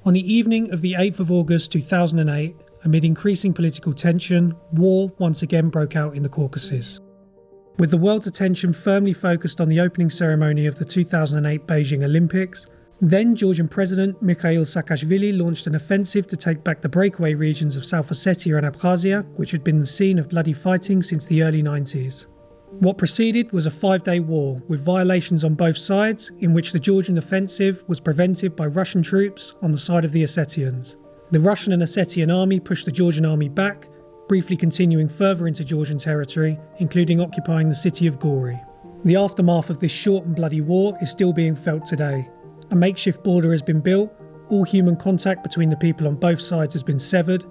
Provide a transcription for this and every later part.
On the evening of the 8th of August 2008, amid increasing political tension, war once again broke out in the Caucasus. With the world's attention firmly focused on the opening ceremony of the 2008 Beijing Olympics, then Georgian President Mikhail Saakashvili launched an offensive to take back the breakaway regions of South Ossetia and Abkhazia, which had been the scene of bloody fighting since the early 90s. What preceded was a 5-day war, with violations on both sides, in which the Georgian offensive was prevented by Russian troops on the side of the Ossetians. The Russian and Ossetian army pushed the Georgian army back, briefly continuing further into Georgian territory, including occupying the city of Gori. The aftermath of this short and bloody war is still being felt today. A makeshift border has been built, all human contact between the people on both sides has been severed.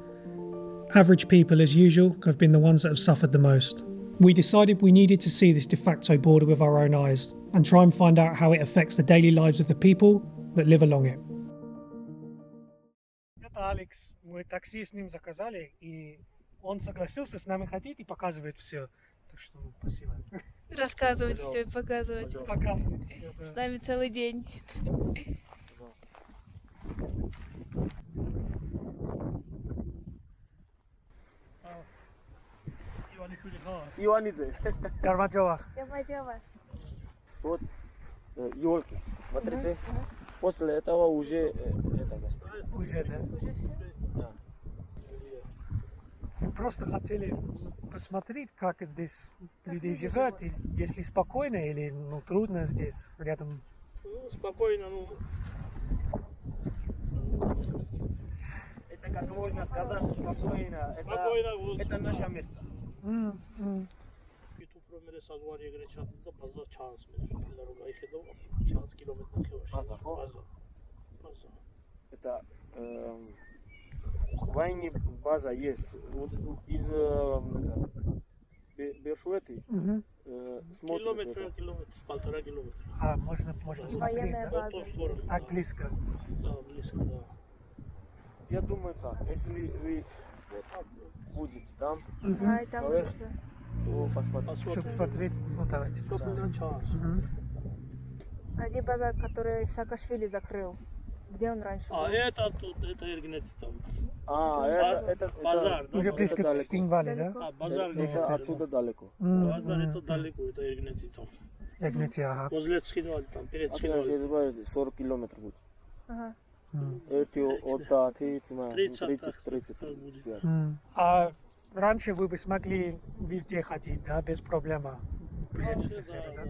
Average people, as usual, have been the ones that have suffered the most. We decided we needed to see this de facto border with our own eyes and try and find out how it affects the daily lives of the people that live along it. Это Алекс, мы такси с ним заказали, и он согласился с нами ходить и показывает все. Так что спасибо. Рассказывать все и показывать. Показывает все, да. С нами целый день. Ионидзе. Горбачева. Вот елки. Смотрите. После этого уже Уже, да? Уже все? Да. Мы просто хотели посмотреть, как здесь люди живут, и если спокойно или трудно здесь рядом. Ну, спокойно, это как можно сказать спокойно. Это наше место. Это военная база есть. Вот из Бершуэты смотрит. Километр, 1,5 километра. А, можно смотреть. Военная база. Так близко. Да, близко, да. Я думаю так, если вы вот так будете там, А, и там уже все. то посмотрите. Чтобы посмотреть, давайте. На час. А где базар, который Саакашвили закрыл? Где он раньше был? Это тут, это Иргнет там. Это Базар, да? Уже близко к Стингвале, да? Базар не это отсюда далеко. Базар это далеко, это Иргнет там. Ягнети, ага. Возле Схинвали, там, перед А Схинвали. 40 километров будет. Ага. Эти от 30 будет. А раньше вы бы смогли везде ходить, да, без проблем? При СССР, да?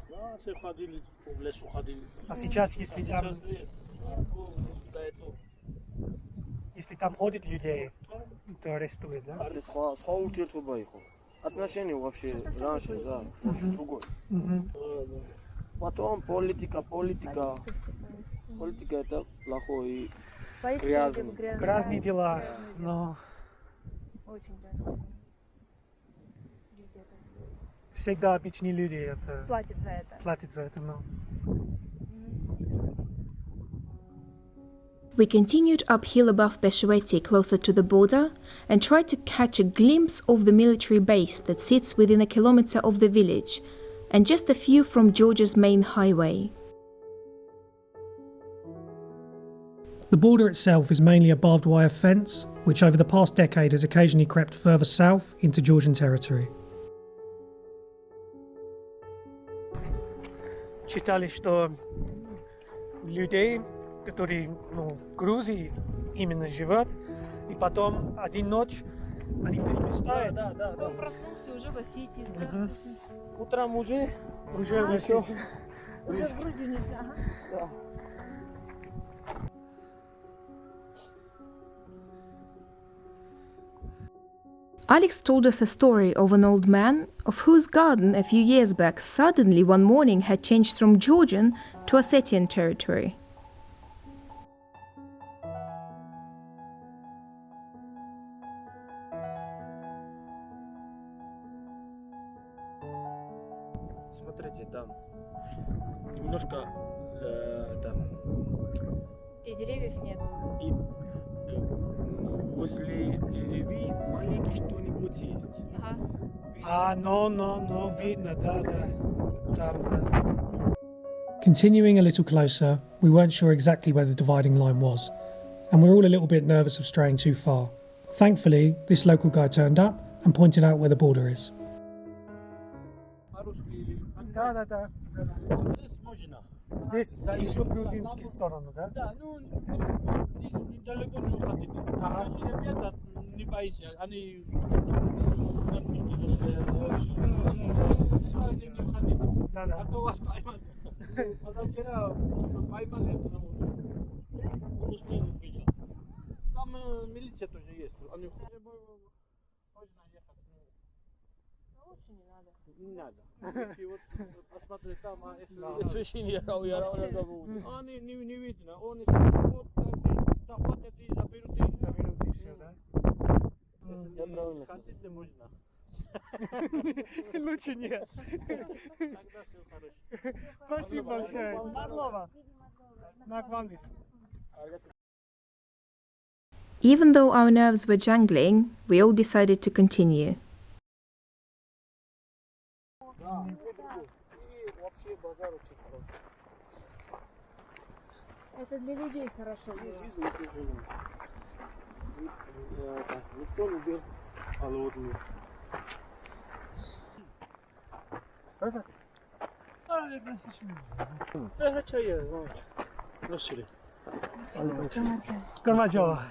Да, все ходили, в лесу ходили. А сейчас, если там ходят людей, то арестуют, да? Отношения вообще раньше, да, вообще другой. Потом политика это плохой и грязный. Грязные дела, но Очень грязно. всегда обычные люди это Платит за это. платят за это, но... We continued uphill above Beshueti, closer to the border, and tried to catch a glimpse of the military base that sits within a kilometer of the village, and just a few from Georgia's main highway. The border itself is mainly a barbed wire fence, which over the past decade has occasionally crept further south into Georgian territory. Читали, что людей, которые в Грузии именно живут, и потом один ночь они переместают. Он проснулся уже в Осетии, здравствуйте. Утром уже Уже в Осетии. Уже в Грузию нельзя. Да. Alex told us a story of an old man of whose garden a few years back suddenly one morning had changed from Georgian to Ossetian territory. Смотрите, там немножко там И деревьев нет. и возле деревьев маленький что-нибудь есть. Ага. Ah, no, видно, да. Там, да. Continuing a little closer, we weren't sure exactly where the dividing line was. and we're all a little bit nervous of straying too far. Thankfully, this local guy turned up and pointed out where the border is. Здесь еще грузинские стороны, да? Да, ну, недалеко не уходите. Где-то не боитесь, они Да. а то вас поймали. Когда вчера поймали, он успел убежать. Там милиция тоже есть. Они можно ехать. Лучше не надо. Не надо. Вот посмотри там, а если священник я забыл. Они не видно. Он вот захватят и заберут и все, да? Я правильно хотите, можно. Лучше нет. Тогда все хорошо. Спасибо большое. Марлова. Нагвандис. Even though our nerves were jangling, we all decided to continue. Да. И вообще базар очень хороший. Это для людей хорошо И было. жизнь тяжелая. Никто не был голодный. Это чай, просили. Скормачева.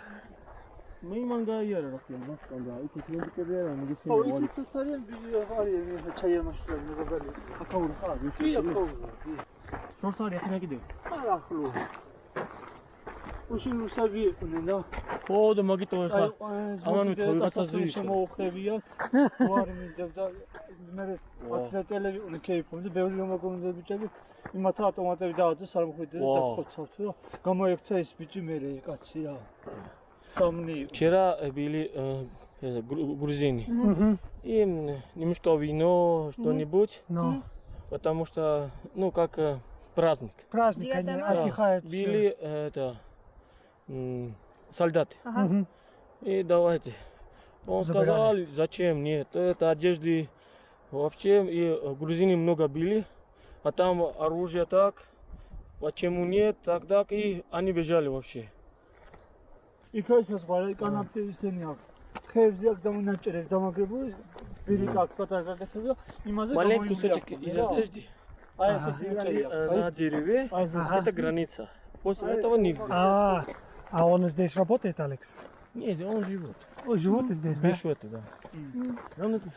Мы манга yer bakıyorum bak kanka. İki kilometre bir yer mi? O iki tutarım bir var ya çaya maşallah ne kadar. Akavur ha. Bir yapalım. Çok sağ yakına gidiyor. Ayaklı. Uşun usabi ne? O da magi to ha. Aman bir da satışım okuyor. Var mı da mere atletele onu keyfimde beğeniyorum konuda bir şey. İmata otomata bir daha da sarı koydu da koçatıyor. Gama yapsa ispici mere kaçıyor. Самни. Вчера были грузины. Им немножко вино, что-нибудь. Но. Потому что, ну, как праздник. Праздник, они отдыхают. Были солдаты. И давайте. Он сказал, зачем? Нет, это одежды. Вообще, и грузины много были. А там оружие так. Почему нет? Так. И они бежали вообще. იქაისაც ვარ კანაპი ისენი აქვს. ხეებზე აქ დამონაჭრები დამაგრებული, ბირიკა აქ პატარაგეთო და имазе Маленький кусочек из одежды. აი ესეთი ნაჭერი აქვს. На дереве. Это граница. После этого нельзя. А он здесь работает, Алекс? Нет, он живет. Ой, живут здесь, да? Живет, да. Он это...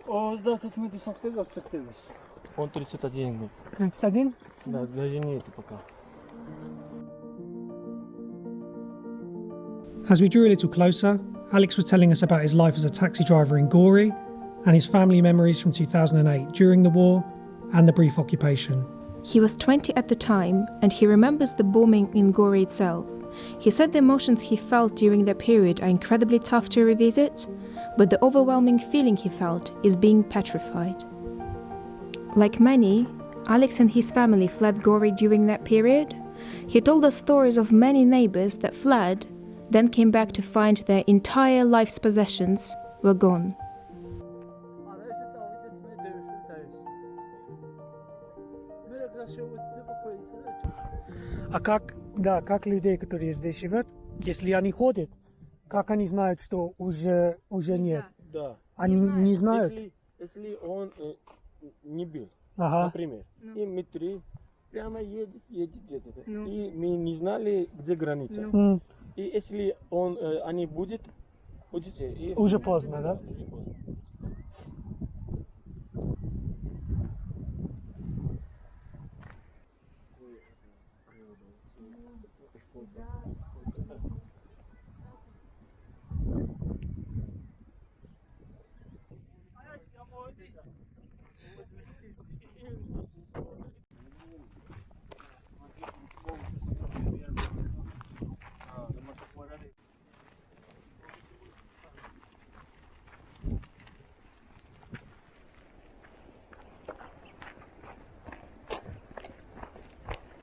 31 სექტემბერს სექტემბერს. Он 31 год. 31? Да, даже нет пока. As we drew a little closer, Alex was telling us about his life as a taxi driver in Gori and his family memories from 2008 during the war and the brief occupation. He was 20 at the time, and he remembers the bombing in Gori itself. He said the emotions he felt during that period are incredibly tough to revisit, but the overwhelming feeling he felt is being petrified. Like many, Alex and his family fled Gori during that period. He told us stories of many neighbors that fled, then came back to find their entire life's possessions were gone. არა ესე წავიდეთ მე დევიშვილთ აი ეს. მე რა შეუერთდება А как людей, которые здесь живут, если они ходят, как они знают, что уже нет? Да. Они не знают? Если он не бил, Ага. например, и мы три прямо едет. И мы не знали, где граница. И если они будете, и... Уже поздно, да? Уже поздно.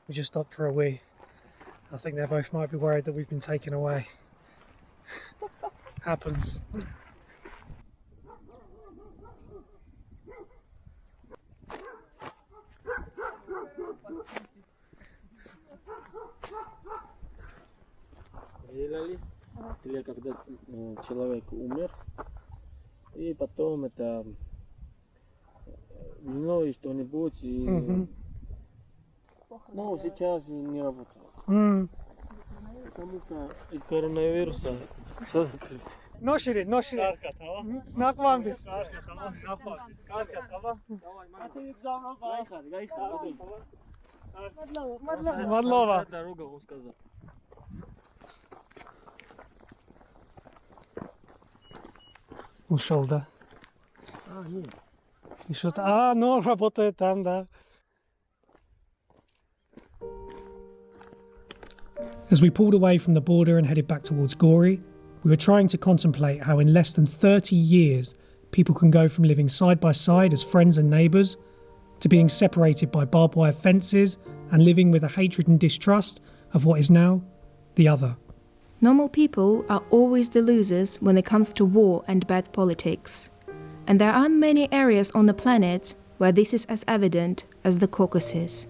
We just stopped for a wee. I think they both might be worried that we've been taken away. Happens. или когда человек умер, и потом это вино что-нибудь, и, ну, сейчас не работает. Потому что из коронавируса все закрыто. No shiri, no shiri. Karka tamam. Nakvandis. Karka tamam. Napardis. Karka tamam. Hadi yükselme bak. Мадлова. Дорога, он сказал. Ушел, да? Нет. И что-то... ну, работает там, да. As we pulled away from the border and headed back towards Gori, we were trying to contemplate how in less than 30 years people can go from living side by side as friends and neighbours to being separated by barbed wire fences and living with a hatred and distrust of what is now the other. Normal people are always the losers when it comes to war and bad politics. And there aren't many areas on the planet where this is as evident as the Caucasus.